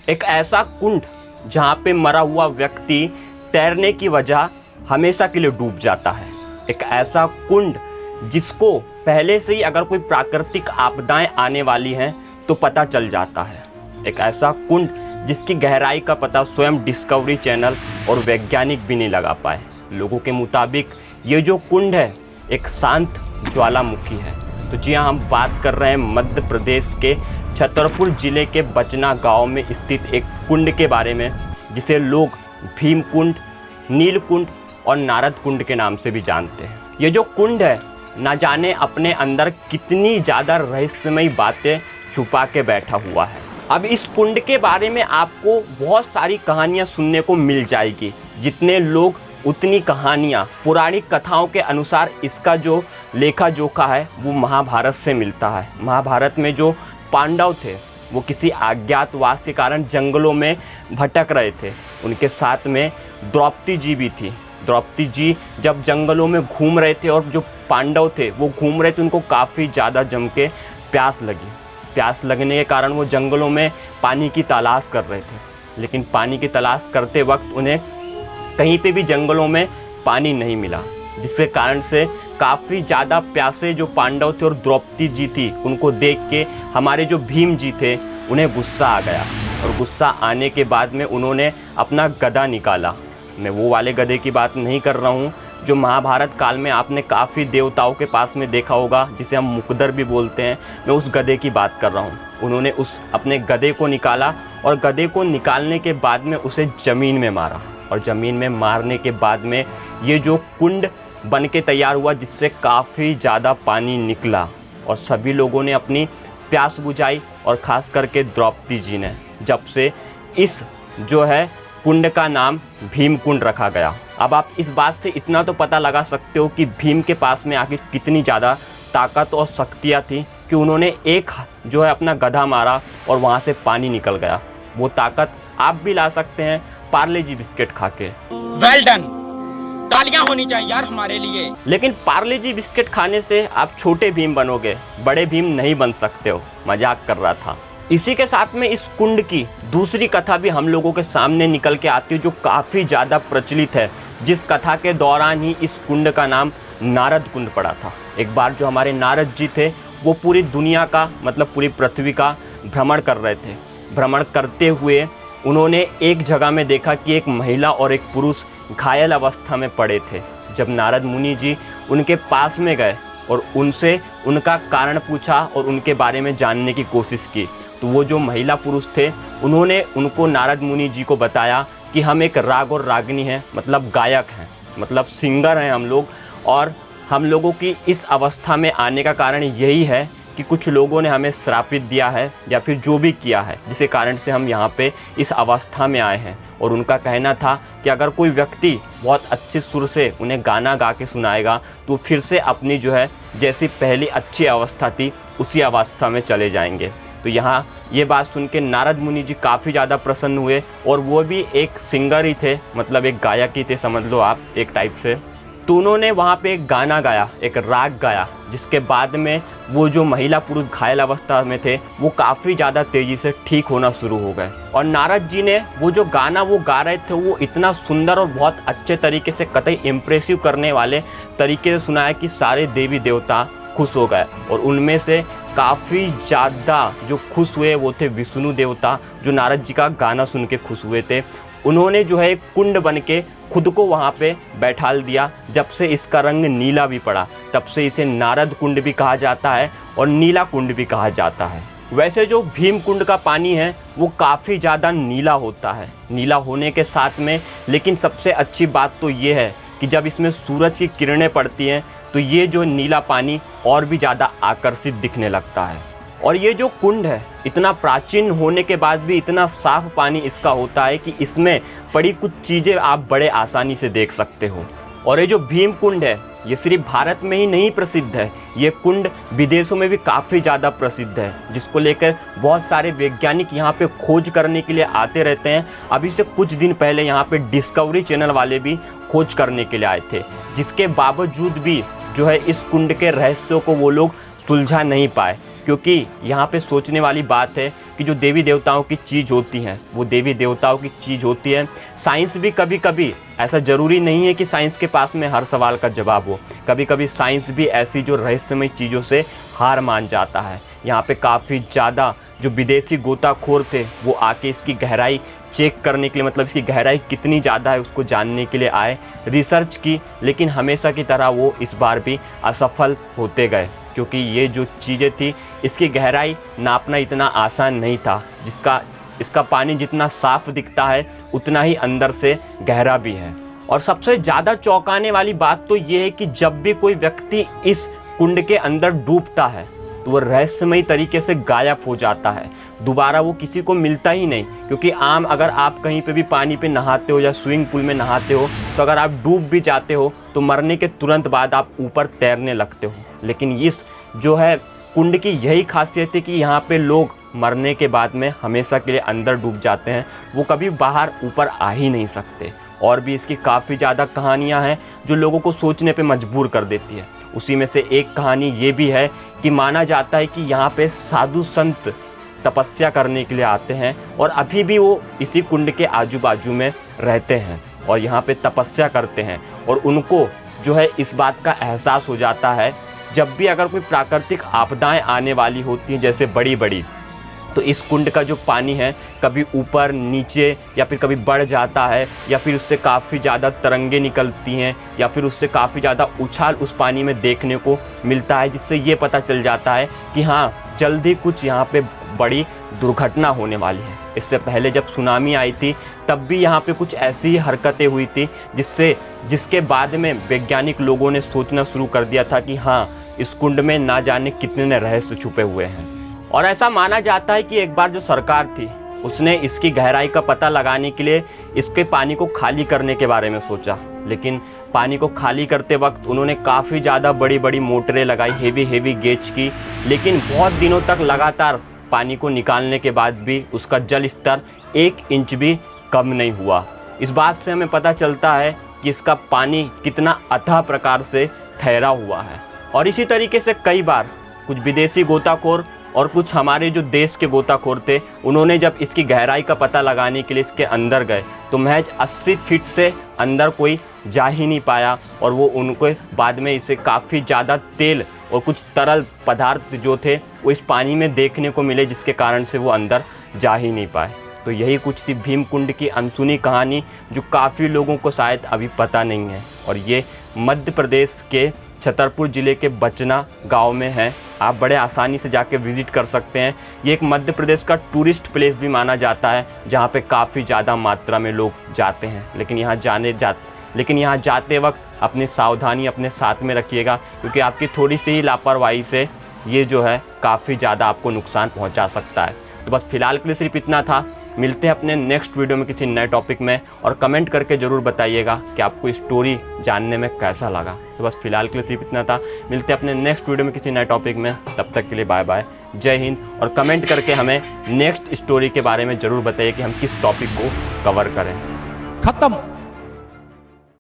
एक ऐसा कुंड जहाँ पे मरा हुआ व्यक्ति तैरने की वजह हमेशा के लिए डूब जाता है। एक ऐसा कुंड जिसको पहले से ही अगर कोई प्राकृतिक आपदाएं आने वाली हैं तो पता चल जाता है। एक ऐसा कुंड जिसकी गहराई का पता स्वयं डिस्कवरी चैनल और वैज्ञानिक भी नहीं लगा पाए। लोगों के मुताबिक ये जो कुंड है एक शांत ज्वालामुखी है। तो जी हाँ, हम बात कर रहे हैं मध्य प्रदेश के छतरपुर जिले के बचना गांव में स्थित एक कुंड के बारे में, जिसे लोग भीम कुंड, नील कुंड और नारद कुंड के नाम से भी जानते हैं। ये जो कुंड है ना जाने अपने अंदर कितनी ज़्यादा रहस्यमयी बातें छुपा के बैठा हुआ है। अब इस कुंड के बारे में आपको बहुत सारी कहानियाँ सुनने को मिल जाएगी। जितने लोग उतनी कहानियाँ। पौराणिक कथाओं के अनुसार इसका जो लेखा जोखा है वो महाभारत से मिलता है। महाभारत में जो पांडव थे वो किसी अज्ञातवास के कारण जंगलों में भटक रहे थे। उनके साथ में द्रौपदी जी भी थी। द्रौपदी जी जब जंगलों में घूम रहे थे और जो पांडव थे वो घूम रहे थे, उनको काफ़ी ज़्यादा जम के प्यास लगी। प्यास लगने के कारण वो जंगलों में पानी की तलाश कर रहे थे, लेकिन पानी की तलाश करते वक्त उन्हें कहीं पे भी जंगलों में पानी नहीं मिला, जिसके कारण से काफ़ी ज़्यादा प्यासे जो पांडव थे और द्रौपदी जी थी उनको देख के हमारे जो भीम जी थे उन्हें गुस्सा आ गया। और गुस्सा आने के बाद में उन्होंने अपना गदा निकाला। मैं वो वाले गधे की बात नहीं कर रहा हूँ जो महाभारत काल में आपने काफ़ी देवताओं के पास में देखा होगा, जिसे हम मुकदर भी बोलते हैं। मैं उस गधे की बात कर रहा हूँ। उन्होंने उस अपने गधे को निकाला और गधे को निकालने के बाद में उसे ज़मीन में मारा। और ज़मीन में मारने के बाद में ये जो कुंड बन के तैयार हुआ, जिससे काफ़ी ज़्यादा पानी निकला और सभी लोगों ने अपनी प्यास बुझाई। और ख़ास करके द्रौपदी जी ने, जब से इस जो है कुंड का नाम भीम कुंड रखा गया। अब आप इस बात से इतना तो पता लगा सकते हो कि भीम के पास में आखिर कितनी ज़्यादा ताकत और शक्तियाँ थी कि उन्होंने एक जो है अपना गधा मारा और वहाँ से पानी निकल गया। वो ताकत आप भी ला सकते हैं पार्ले जी बिस्किट खा के। वेल डन, तालियां होनी चाहिए यार हमारे लिए। लेकिन पार्ले जी बिस्किट खाने से आप छोटे भीम बनोगे, बड़े भीम नहीं बन सकते हो। मजाक कर रहा था। इसी के साथ में इस कुंड की दूसरी कथा भी हम लोगों के सामने निकल के आती है, जो काफ़ी ज़्यादा प्रचलित है, जिस कथा के दौरान ही इस कुंड का नाम नारद कुंड पड़ा था। एक बार जो हमारे नारद जी थे वो पूरी दुनिया का मतलब पूरी पृथ्वी का भ्रमण कर रहे थे। भ्रमण करते हुए उन्होंने एक जगह में देखा कि एक महिला और एक पुरुष घायल अवस्था में पड़े थे। जब नारद मुनि जी उनके पास में गए और उनसे उनका कारण पूछा और उनके बारे में जानने की कोशिश की, तो वो जो महिला पुरुष थे उन्होंने उनको नारद मुनि जी को बताया कि हम एक राग और रागिनी हैं, मतलब गायक हैं, मतलब सिंगर हैं हम लोग। और हम लोगों की इस अवस्था में आने का कारण यही है कि कुछ लोगों ने हमें श्रापित दिया है या फिर जो भी किया है, जिसके कारण से हम यहाँ पे इस अवस्था में आए हैं। और उनका कहना था कि अगर कोई व्यक्ति बहुत अच्छे सुर से उन्हें गाना गा के सुनाएगा तो फिर से अपनी जो है जैसी पहली अच्छी अवस्था थी उसी अवस्था में चले जाएंगे। तो यहाँ ये बात सुन के नारद मुनि जी काफ़ी ज़्यादा प्रसन्न हुए। और वो भी एक सिंगर ही थे, मतलब एक गायक ही थे, समझ लो आप एक टाइप से। तो उन्होंने वहाँ पे एक गाना गाया, एक राग गाया, जिसके बाद में वो जो महिला पुरुष घायल अवस्था में थे वो काफ़ी ज़्यादा तेज़ी से ठीक होना शुरू हो गए। और नारद जी ने वो जो गाना वो गा रहे थे वो इतना सुंदर और बहुत अच्छे तरीके से, कतई इम्प्रेसिव करने वाले तरीके से सुनाया कि सारे देवी देवता खुश हो गए। और उनमें से काफ़ी ज़्यादा जो खुश हुए वो थे विष्णु देवता, जो नारद जी का गाना सुन के खुश हुए थे। उन्होंने जो है एक कुंड बन के खुद को वहाँ पे बैठाल दिया। जब से इसका रंग नीला भी पड़ा तब से इसे नारद कुंड भी कहा जाता है और नीला कुंड भी कहा जाता है। वैसे जो भीम कुंड का पानी है वो काफ़ी ज़्यादा नीला होता है। नीला होने के साथ में लेकिन सबसे अच्छी बात तो ये है कि जब इसमें सूरज की किरणें पड़ती हैं तो ये जो नीला पानी और भी ज़्यादा आकर्षित दिखने लगता है। और ये जो कुंड है इतना प्राचीन होने के बाद भी इतना साफ पानी इसका होता है कि इसमें पड़ी कुछ चीज़ें आप बड़े आसानी से देख सकते हो। और ये जो भीम कुंड है ये सिर्फ भारत में ही नहीं प्रसिद्ध है, ये कुंड विदेशों में भी काफ़ी ज़्यादा प्रसिद्ध है, जिसको लेकर बहुत सारे वैज्ञानिक यहाँ पे खोज करने के लिए आते रहते हैं। अभी से कुछ दिन पहले यहाँ पे डिस्कवरी चैनल वाले भी खोज करने के लिए आए थे, जिसके बावजूद भी जो है इस कुंड के रहस्यों को वो लोग सुलझा नहीं पाए। क्योंकि यहाँ पे सोचने वाली बात है कि जो देवी देवताओं की चीज़ होती हैं वो देवी देवताओं की चीज़ होती है। साइंस भी कभी कभी, ऐसा ज़रूरी नहीं है कि साइंस के पास में हर सवाल का जवाब हो, कभी कभी साइंस भी ऐसी जो रहस्यमय चीज़ों से हार मान जाता है। यहाँ पे काफ़ी ज़्यादा जो विदेशी गोताखोर थे वो आके इसकी गहराई चेक करने के लिए, मतलब इसकी गहराई कितनी ज़्यादा है उसको जानने के लिए आए, रिसर्च की, लेकिन हमेशा की तरह वो इस बार भी असफल होते गए, क्योंकि ये जो चीज़ें थी इसकी गहराई नापना इतना आसान नहीं था। इसका पानी जितना साफ दिखता है उतना ही अंदर से गहरा भी है। और सबसे ज़्यादा चौंकाने वाली बात तो ये है कि जब भी कोई व्यक्ति इस कुंड के अंदर डूबता है तो वो रहस्यमयी तरीके से गायब हो जाता है, दोबारा वो किसी को मिलता ही नहीं। क्योंकि आम अगर आप कहीं पे भी पानी पे नहाते हो या स्विमिंग पूल में नहाते हो तो अगर आप डूब भी जाते हो तो मरने के तुरंत बाद आप ऊपर तैरने लगते हो, लेकिन इस जो है कुंड की यही खासियत है कि यहाँ पे लोग मरने के बाद में हमेशा के लिए अंदर डूब जाते हैं, वो कभी बाहर ऊपर आ ही नहीं सकते। और भी इसकी काफ़ी ज़्यादा कहानियाँ हैं जो लोगों को सोचने पे मजबूर कर देती है। उसी में से एक कहानी ये भी है कि माना जाता है कि यहाँ पे साधु संत तपस्या करने के लिए आते हैं और अभी भी वो इसी कुंड के आजू बाजू में रहते हैं और यहाँ पे तपस्या करते हैं। और उनको जो है इस बात का एहसास हो जाता है जब भी अगर कोई प्राकृतिक आपदाएं आने वाली होती हैं, जैसे बड़ी बड़ी, तो इस कुंड का जो पानी है कभी ऊपर नीचे या फिर कभी बढ़ जाता है या फिर उससे काफ़ी ज़्यादा तरंगे निकलती हैं या फिर उससे काफ़ी ज़्यादा उछाल उस पानी में देखने को मिलता है, जिससे ये पता चल जाता है कि हाँ जल्दी कुछ यहाँ पे बड़ी दुर्घटना होने वाली है। इससे पहले जब सुनामी आई थी तब भी यहाँ पे कुछ ऐसी ही हरकतें हुई थी जिसके बाद में वैज्ञानिक लोगों ने सोचना शुरू कर दिया था कि हाँ इस कुंड में ना जाने कितने रहस्य छुपे हुए हैं। और ऐसा माना जाता है कि एक बार जो सरकार थी उसने इसकी गहराई का पता लगाने के लिए इसके पानी को खाली करने के बारे में सोचा, लेकिन पानी को खाली करते वक्त उन्होंने काफ़ी ज़्यादा बड़ी बड़ी मोटरें लगाई, हेवी गेज की, लेकिन बहुत दिनों तक लगातार पानी को निकालने के बाद भी उसका जल स्तर 1 इंच भी कम नहीं हुआ। इस बात से हमें पता चलता है कि इसका पानी कितना अथाह प्रकार से ठहरा हुआ है। और इसी तरीके से कई बार कुछ विदेशी गोताखोर और कुछ हमारे जो देश के गोताखोर थे, उन्होंने जब इसकी गहराई का पता लगाने के लिए इसके अंदर गए तो महज 80 फीट से अंदर कोई जा ही नहीं पाया और वो उनको बाद में इसे काफ़ी ज़्यादा तेल और कुछ तरल पदार्थ जो थे वो इस पानी में देखने को मिले, जिसके कारण से वो अंदर जा ही नहीं पाए। तो यही कुछ थी भीमकुंड की अनसुनी कहानी जो काफ़ी लोगों को शायद अभी पता नहीं है। और ये मध्य प्रदेश के छतरपुर ज़िले के बचना गांव में है। आप बड़े आसानी से जाके विज़िट कर सकते हैं। ये एक मध्य प्रदेश का टूरिस्ट प्लेस भी माना जाता है जहाँ पे काफ़ी ज़्यादा मात्रा में लोग जाते हैं। लेकिन यहाँ जाते वक्त अपनी सावधानी अपने साथ में रखिएगा, क्योंकि आपकी थोड़ी सी ही लापरवाही से ये जो है काफ़ी ज़्यादा आपको नुकसान पहुँचा सकता है। तो बस फिलहाल के लिए सिर्फ इतना था। मिलते हैं अपने नेक्स्ट वीडियो में किसी नए टॉपिक में, और कमेंट करके ज़रूर बताइएगा कि आपको स्टोरी जानने में कैसा लगा। तो बस फिलहाल के लिए सिर्फ इतना था। मिलते हैं अपने नेक्स्ट वीडियो में किसी नए टॉपिक में, तब तक के लिए बाय बाय, जय हिंद। और कमेंट करके हमें नेक्स्ट स्टोरी के बारे में ज़रूर बताइए कि हम किस टॉपिक को कवर करें। खत्म।